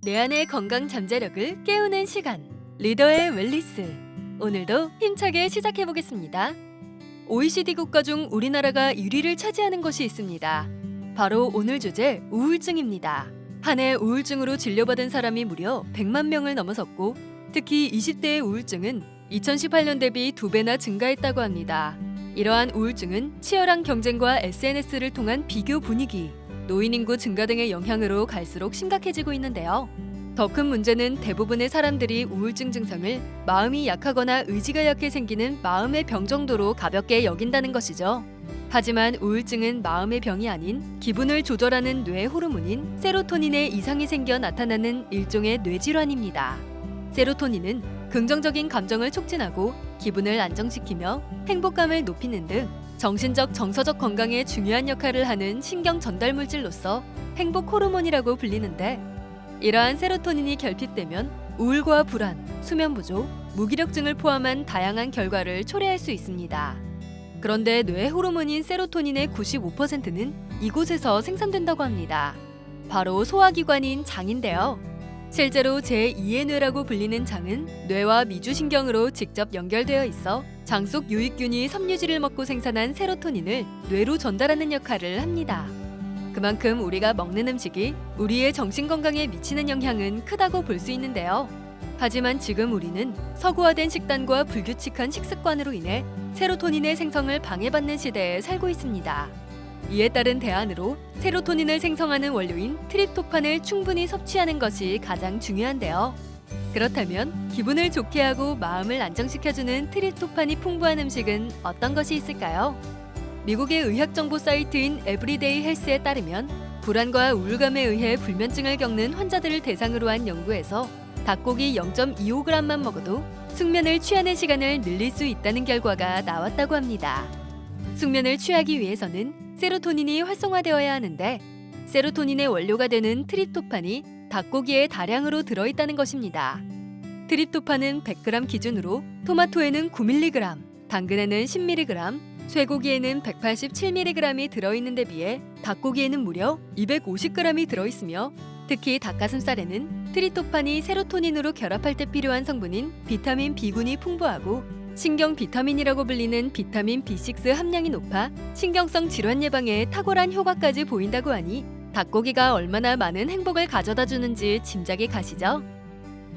내 안의 건강 잠재력을 깨우는 시간, 리더의 웰니스. 오늘도 힘차게 시작해 보겠습니다. OECD 국가 중 우리나라가 1위를 차지하는 것이 있습니다. 바로 오늘 주제 우울증입니다. 한 해 우울증으로 진료받은 사람이 무려 100만 명을 넘어섰고, 특히 20대의 우울증은 2018년 대비 2배나 증가했다고 합니다. 이러한 우울증은 치열한 경쟁과 SNS를 통한 비교 분위기, 노인 인구 증가 등의 영향으로 갈수록 심각해지고 있는데요. 더 큰 문제는 대부분의 사람들이 우울증 증상을 마음이 약하거나 의지가 약해 생기는 마음의 병 정도로 가볍게 여긴다는 것이죠. 하지만 우울증은 마음의 병이 아닌 기분을 조절하는 뇌 호르몬인 세로토닌의 이상이 생겨 나타나는 일종의 뇌질환입니다. 세로토닌은 긍정적인 감정을 촉진하고 기분을 안정시키며 행복감을 높이는 등 정신적, 정서적 건강에 중요한 역할을 하는 신경 전달 물질로서 행복 호르몬이라고 불리는데, 이러한 세로토닌이 결핍되면 우울과 불안, 수면 부족, 무기력증을 포함한 다양한 결과를 초래할 수 있습니다. 그런데 뇌 호르몬인 세로토닌의 95%는 이곳에서 생산된다고 합니다. 바로 소화기관인 장인데요. 실제로 제2의 뇌라고 불리는 장은 뇌와 미주신경으로 직접 연결되어 있어 장 속 유익균이 섬유질을 먹고 생산한 세로토닌을 뇌로 전달하는 역할을 합니다. 그만큼 우리가 먹는 음식이 우리의 정신 건강에 미치는 영향은 크다고 볼 수 있는데요. 하지만 지금 우리는 서구화된 식단과 불규칙한 식습관으로 인해 세로토닌의 생성을 방해받는 시대에 살고 있습니다. 이에 따른 대안으로 세로토닌을 생성하는 원료인 트립토판을 충분히 섭취하는 것이 가장 중요한데요. 그렇다면 기분을 좋게 하고 마음을 안정시켜주는 트립토판이 풍부한 음식은 어떤 것이 있을까요? 미국의 의학정보 사이트인 에브리데이 헬스에 따르면 불안과 우울감에 의해 불면증을 겪는 환자들을 대상으로 한 연구에서 닭고기 0.25g만 먹어도 숙면을 취하는 시간을 늘릴 수 있다는 결과가 나왔다고 합니다. 숙면을 취하기 위해서는 세로토닌이 활성화되어야 하는데, 세로토닌의 원료가 되는 트립토판이 닭고기에 다량으로 들어있다는 것입니다. 트립토판은 100g 기준으로 토마토에는 9mg, 당근에는 10mg, 쇠고기에는 187mg이 들어있는 데 비해 닭고기에는 무려 250g이 들어있으며, 특히 닭가슴살에는 트립토판이 세로토닌으로 결합할 때 필요한 성분인 비타민 B군이 풍부하고 신경 비타민이라고 불리는 비타민 B6 함량이 높아 신경성 질환 예방에 탁월한 효과까지 보인다고 하니 닭고기가 얼마나 많은 행복을 가져다 주는지 짐작이 가시죠?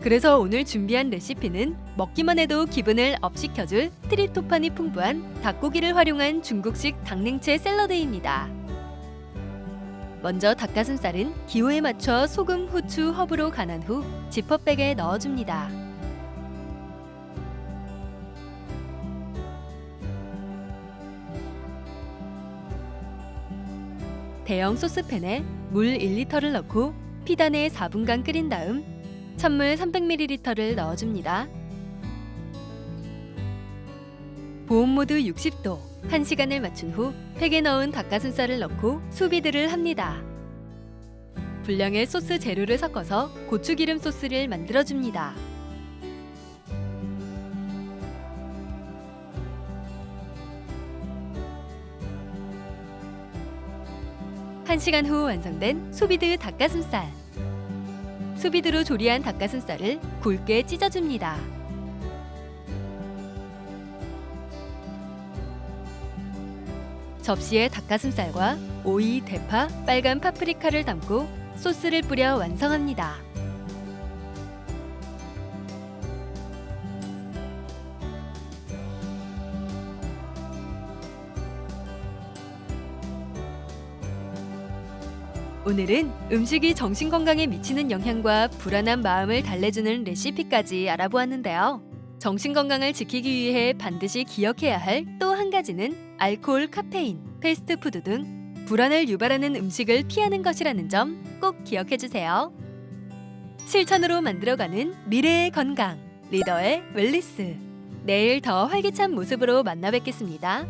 그래서 오늘 준비한 레시피는 먹기만 해도 기분을 업시켜줄 트립토판이 풍부한 닭고기를 활용한 중국식 닭냉채 샐러드입니다. 먼저 닭가슴살은 기호에 맞춰 소금, 후추, 허브로 간한 후 지퍼백에 넣어줍니다. 대형 소스팬에 물 1리터를 넣고 피단에 4분간 끓인 다음 찬물 300ml를 넣어줍니다. 보온모드 60도, 1시간을 맞춘 후 팩에 넣은 닭가슴살을 넣고 수비드를 합니다. 분량의 소스 재료를 섞어서 고추기름 소스를 만들어줍니다. 한 시간 후 완성된 수비드 닭가슴살. 수비드로 조리한 닭가슴살을 굵게 찢어줍니다. 접시에 닭가슴살과 오이, 대파, 빨간 파프리카를 담고 소스를 뿌려 완성합니다. 오늘은 음식이 정신 건강에 미치는 영향과 불안한 마음을 달래주는 레시피까지 알아보았는데요. 정신 건강을 지키기 위해 반드시 기억해야 할 또 한 가지는 알코올, 카페인, 패스트푸드 등 불안을 유발하는 음식을 피하는 것이라는 점 꼭 기억해 주세요. 실천으로 만들어가는 미래의 건강, 리더의 웰니스. 내일 더 활기찬 모습으로 만나 뵙겠습니다.